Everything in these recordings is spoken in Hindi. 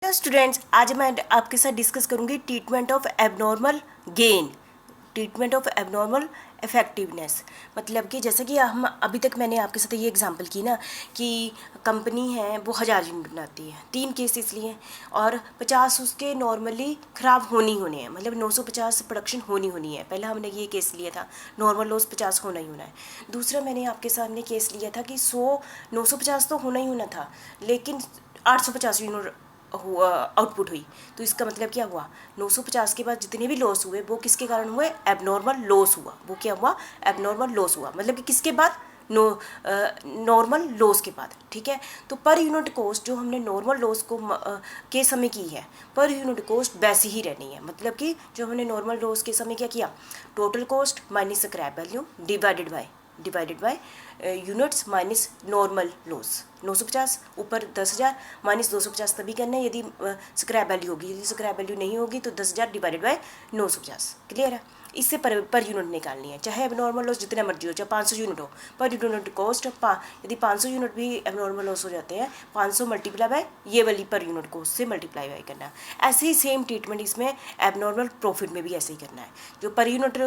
हेलो स्टूडेंट्स, आज मैं आपके साथ डिस्कस करूंगी treatment of abnormal gain, treatment of abnormal effectiveness. मतलब कि जैसे कि हम अभी तक मैंने आपके साथ ये एग्जांपल की ना कि कंपनी है वो 1000 यूनिट बनाती है, 3 केस इसलिए और 50 उसके नॉर्मली ख़राब होने हैं, मतलब 950 प्रोडक्शन होनी है। पहला हमने ये केस लिया था नॉर्मल लॉस 50 होना ही होना है। दूसरा मैंने आपके सामने केस लिया था कि 950 तो होना ही होना था, लेकिन 850 यूनिट हुआ आउटपुट हुई। तो इसका मतलब क्या हुआ, 950 के बाद जितने भी लॉस हुए वो किसके कारण हुए, एबनॉर्मल लॉस हुआ। वो क्या हुआ, एबनॉर्मल लॉस हुआ, मतलब कि किसके बाद, नॉर्मल लॉस के बाद। ठीक है, तो पर यूनिट कॉस्ट जो हमने नॉर्मल लॉस को के समय की है, पर यूनिट कॉस्ट वैसी ही रहनी है। मतलब कि जो हमने नॉर्मल लॉस के समय क्या किया, total cost minus scrap value divided by units minus normal loss. 950 ऊपर 10,000 माइनस 250 तभी करना है यदि स्क्रैप वैल्यू होगी, यदि स्क्रैप वैल्यू नहीं होगी तो 10,000 डिवाइडेड बाय 950। क्लियर है, इससे पर यूनिट निकालनी है, चाहे एबनॉर्मल लॉस जितना मर्जी हो, चाहे 500 यूनिट हो, पर यूनिट कॉस्ट यदि 500 यूनिट भी एबनॉर्मल लॉस हो जाते हैं, 500 मल्टीप्लाई बाय ये वाली पर यूनिट कॉस्ट से मल्टीप्लाई बाय करना है। ऐसे ही सेम ट्रीटमेंट इसमें एबनॉर्मल प्रॉफिट में भी ऐसे ही करना है। जो पर यूनिट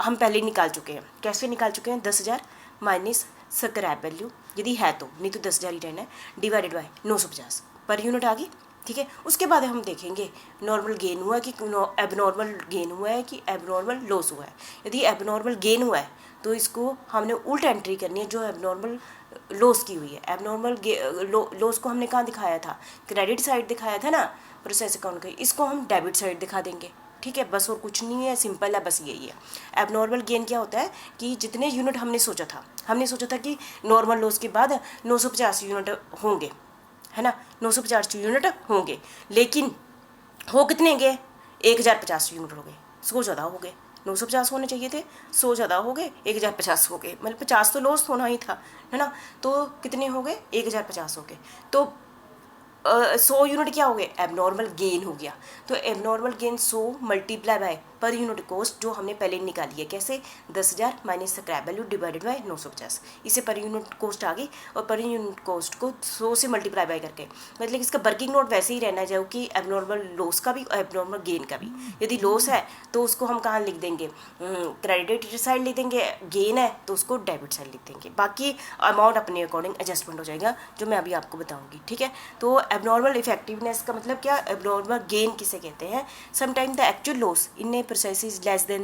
हम पहले ही निकाल चुके हैं, कैसे निकाल चुके हैं, 10,000 माइनस स्क्रैप वैल्यू यदि है तो, नहीं तो 10,000 ही रहना है, डिवाइडेड बाय 950 पर यूनिट आ गई। ठीक है, उसके बाद हम देखेंगे नॉर्मल गेन हुआ है कि एबनॉर्मल गेन हुआ है कि एबनॉर्मल लॉस हुआ है। यदि एबनॉर्मल गेन हुआ है तो इसको हमने उल्ट एंट्री करनी है जो एबनॉर्मल लॉस की हुई है। एबनॉर्मल लॉस को हमने कहाँ दिखाया था, क्रेडिट साइड दिखाया था ना प्रोसेस अकाउंट का, इसको हम डेबिट साइड दिखा देंगे। ठीक है, बस और कुछ नहीं है, सिंपल है, बस यही है। एबनॉर्मल गेन क्या होता है कि जितने यूनिट हमने सोचा था कि नॉर्मल लॉस के बाद 950 यूनिट होंगे, है ना, 950 यूनिट होंगे, लेकिन हो कितने गए, 1050 यूनिट हो गए, 100 ज़्यादा हो गए। 950 होने चाहिए थे, 100 ज़्यादा हो गए, 1050 हो गए, मतलब 50 तो लॉस होना ही था, है ना। तो कितने हो गए, 1050 हो गए। तो 100 यूनिट क्या हो गए, एबनॉर्मल गेन हो गया। तो abnormal gain 100 multiply by per unit cost जो हमने पहले निकाली है, कैसे, 10,000 minus scrap value divided by 950, इसे पर यूनिट कॉस्ट आ गई। और पर यूनिट कॉस्ट को 100 से मल्टीप्लाई बाय करके, मतलब इसका वर्किंग नोट वैसे ही रहना चाहिए कि एबनॉर्मल लॉस का भी और एबनॉर्मल गेन का भी। यदि लॉस है तो उसको हम कहाँ लिख देंगे, क्रेडिट साइड लिख देंगे, गेन है तो उसको डेबिट साइड लिख देंगे। बाकी अमाउंट अपने अकॉर्डिंग एडजस्टमेंट हो जाएगा जो मैं अभी आपको बताऊंगी। ठीक है, तो एबनॉर्मल इफेक्टिवनेस का मतलब क्या, एबनॉर्मल गेन किसे कहते हैं, sometime the actual loss in a process is less than,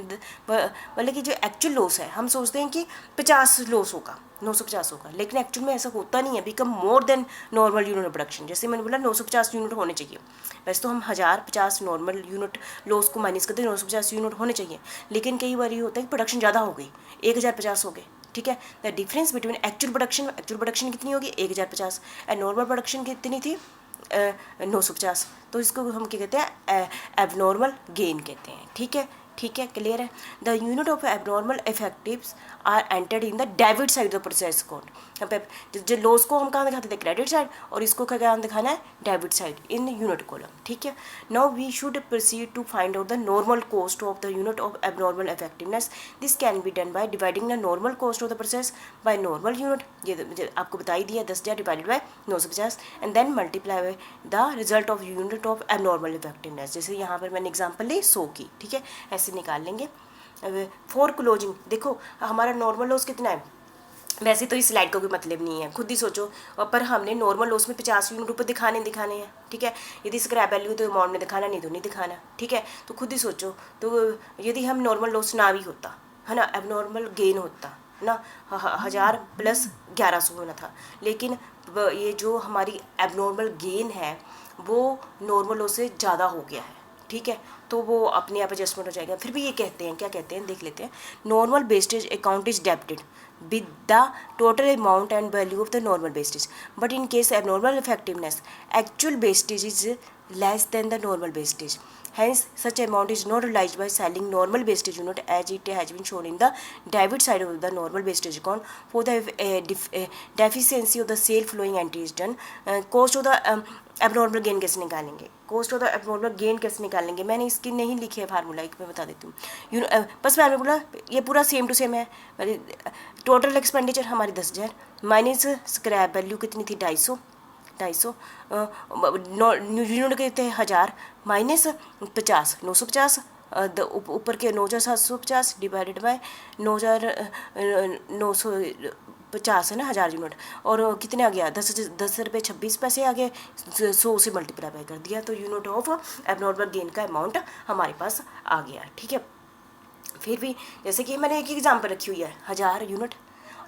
मतलब कि जो एक्चुअल लॉस है, हम सोचते हैं कि 50 लॉस होगा, 950 होगा, लेकिन एक्चुअल में ऐसा होता नहीं है, become more than normal unit production. जैसे मैंने बोला 950 यूनिट होने चाहिए, वैसे तो हम 1050 नॉर्मल यूनिट लॉस को माइनस करते हैं, 950 यूनिट होने चाहिए, लेकिन कई बार ये होता है कि प्रोडक्शन ज़्यादा हो गई, 1050 हो गए। ठीक है, the difference between actual production कितनी होगी, 1050, एंड नॉर्मल प्रोडक्शन कितनी थी, 950। तो इसको हम क्या कहते हैं, एबनॉर्मल गेन कहते हैं। ठीक है, क्लियर है। The unit of abnormal effectives are entered in the debit side of process account. जो लॉस को हम कहाँ दिखाते थे, क्रेडिट साइड, और इसको क्या दिखाना है, debit side in unit column. ठीक है, now we should proceed to find out the normal cost of the unit of abnormal effectiveness. This can be done by dividing the normal cost of the process by normal unit, ये आपको बता ही दिया, 10,000 divided by 950, and then multiply by the result of unit of abnormal effectiveness. जैसे यहाँ पर मैंने एग्जाम्पल ली 100 की। ठीक है, ऐसे निकाल लेंगे। फॉर क्लोजिंग देखो हमारा नॉर्मल लॉस कितना है, वैसे तो इस स्लाइड का कोई मतलब नहीं है, खुद ही सोचो, पर हमने नॉर्मल लॉस में 50 यूनिट ऊपर दिखाने हैं। ठीक है, यदि स्क्रैप वैल्यू तो अमाउंट में दिखाना, नहीं तो नहीं दिखाना। ठीक है, तो खुद ही सोचो, तो यदि हम नॉर्मल लॉस ना भी होता, है ना, एबनॉर्मल गेन होता ना, 1000 प्लस 1100 होना था, लेकिन ये जो हमारी एबनॉर्मल गेन है वो नॉर्मल लॉस से ज़्यादा हो गया है। ठीक है, तो वो अपने आप एडजस्टमेंट हो जाएगा। फिर भी ये कहते हैं, क्या कहते हैं, देख लेते हैं। Normal wastage account is debited with the total amount and value of the normal wastage, but in case abnormal effectiveness, actual wastage is less than the normal wastage, hence such amount is not realized by selling normal wastage unit as it has been shown in the debit side of the normal wastage account. For the deficiency of the sale flowing entry is done. Cost of the abnormal gain कैसे निकालेंगे, cost of the abnormal gain कैसे निकालेंगे, मैंने इसकी नहीं लिखी है फार्मूला, एक मैं बता देती हूँ। बस मैंने बोला ये पूरा सेम टू सेम है। टोटल एक्सपेंडिचर हमारी 10,000 माइनस स्क्रैप वैल्यू कितनी थी, 250, 250, यूनिट के थे 1000 माइनस 50, 950, ऊपर के 9750 डिवाइडेड बाय 9,950 है ना 1000 यूनिट, और कितने आ गया 10 रुपये 26 पैसे आ गए, 100 से मल्टीप्लाई कर दिया तो यूनिट ऑफ एबनॉर्मल गेन का अमाउंट हमारे पास आ गया। ठीक है, फिर भी जैसे कि मैंने एक एग्जाम्पल रखी हुई है 1000 यूनिट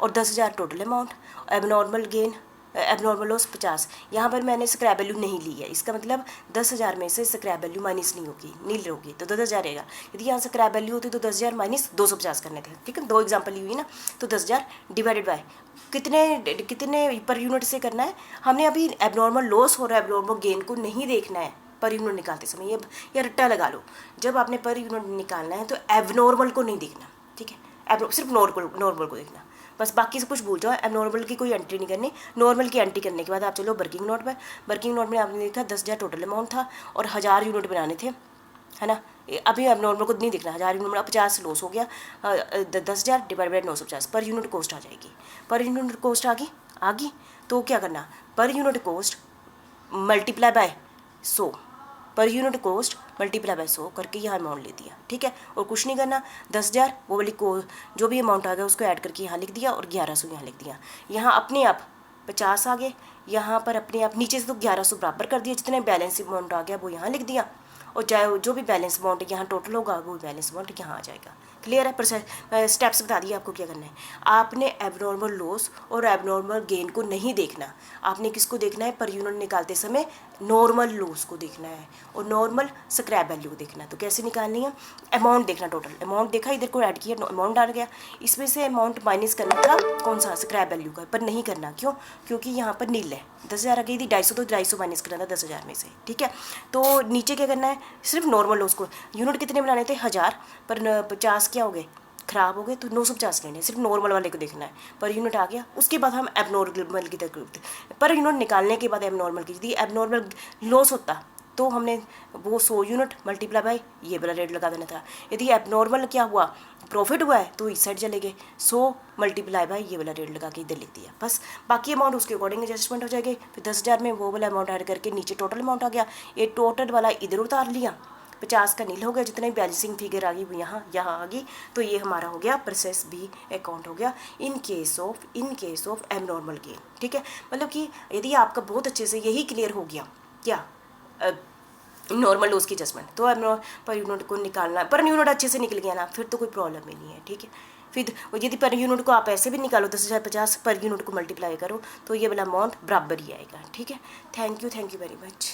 और 10,000 total amount, abnormal gain abnormal loss 50, यहाँ पर मैंने स्क्रैप वैल्यू नहीं ली है, इसका मतलब 10,000 में से स्क्रैप वैल्यू माइनस नहीं होगी, नील होगी तो 10,000 रहेगा। यदि यहाँ स्क्रैप वैल्यू होती तो 10,000 माइनस 250 करने थे। ठीक है, 2 एग्जाम्पल ली हुई ना, तो 10,000 डिवाइडेड बाय कितने पर यूनिट से करना है, हमने अभी एबनॉर्मल लॉस और एबनॉर्मल गेन को नहीं देखना है पर यूनिट निकालते समय। ये रट्टा लगा लो, जब आपने पर यूनिट निकालना है तो एबनॉर्मल को नहीं देखना। ठीक है, सिर्फ नॉर्मल को देखना, बस बाकी सब कुछ भूल जाओ, एबनॉर्मल की कोई एंट्री नहीं करनी। नॉर्मल की एंट्री करने के बाद आप चलो वर्किंग नोट पर। वर्किंग नोट में आपने देखा 10,000 टोटल अमाउंट था और 1000 यूनिट बनाने थे, है ना। अभी एबनॉर्मल को नहीं देखना, 1000 यूनिट में 50 लॉस हो गया, 10,000 divide by 950 per unit cost आ जाएगी। पर यूनिट कॉस्ट आ गई तो क्या करना, per unit cost multiply by 100, per unit cost multiply by 100 करके यहाँ अमाउंट ले दिया। ठीक है, और कुछ नहीं करना, 10,000 वो वाली को जो भी अमाउंट आ गया उसको ऐड करके यहाँ लिख दिया और 1100 यहाँ लिख दिया। यहाँ अपने आप 50 आ गए, यहाँ पर अपने आप नीचे से तो 1100 बराबर कर दिया, जितने बैलेंस अमाउंट आ गया वो यहाँ लिख दिया, और चाहे जो भी बैलेंस अमाउंट यहाँ टोटल होगा वो बैलेंस अमाउंट यहाँ आ जाएगा। क्लियर है, प्रोसेस स्टेप्स बता दिए आपको क्या करना है। आपने एबनॉर्मल लॉस और एबनॉर्मल गेन को नहीं देखना, आपने किसको देखना है, पर यूनिट निकालते समय नॉर्मल लॉस को देखना है और नॉर्मल स्क्रैप वैल्यू को देखना है। तो कैसे निकालनी है, अमाउंट देखना, टोटल अमाउंट देखा, इधर को ऐड किया, अमाउंट डाल गया, इसमें से अमाउंट माइनस करना था कौन सा, स्क्रैप वैल्यू का, पर नहीं करना, क्यों, क्योंकि यहाँ पर नील है, 10,000 आ गई थी, 250 तो 250 माइनस करना था 10,000 में से। ठीक है, तो नीचे क्या करना है, सिर्फ नॉर्मल लॉस को, यूनिट कितने बनाने थे 1000 पर 50 क्या हो गए खराब हो गए तो 950 लेने, सिर्फ नॉर्मल वाले को देखना है, पर यूनिट आ गया। उसके बाद हम एबनॉर्मल की तरफ, पर यूनिट निकालने के बाद एबनॉर्मल की, यदि एबनॉर्मल लॉस होता तो हमने वो 100 यूनिट मल्टीप्लाई बाय ये वाला रेट लगा देना था। यदि एबनॉर्मल क्या हुआ, प्रॉफिट हुआ है तो इस साइड चले गए, 100 मल्टीप्लाई बाय ये वाला रेट लगा के इधर लिख दिया, बस बाकी अमाउंट उसके अकॉर्डिंग एडजस्टमेंट हो जाएगी। फिर 10,000 में वो वाला अमाउंट ऐड करके नीचे टोटल अमाउंट आ गया, ये टोटल वाला इधर उतार लिया, 50 का नील हो गया, जितने बैलेंसिंग फिगर आ गई वो यहाँ आ गई, तो ये हमारा हो गया प्रोसेस बी अकाउंट हो गया in case of abnormal gain. ठीक है, मतलब कि यदि आपका बहुत अच्छे से यही क्लियर हो गया क्या नॉर्मल लॉस की एडजस्टमेंट, तो एबनॉर्मल पर यूनिट को निकालना, पर यूनिट अच्छे से निकल गया ना, फिर तो कोई प्रॉब्लम ही नहीं है। ठीक है, फिर यदि पर यूनिट को आप ऐसे भी निकालो 10,050 पर यूनिट को मल्टीप्लाई करो तो ये वाला अमाउंट बराबर ही आएगा। ठीक है, थैंक यू वेरी मच।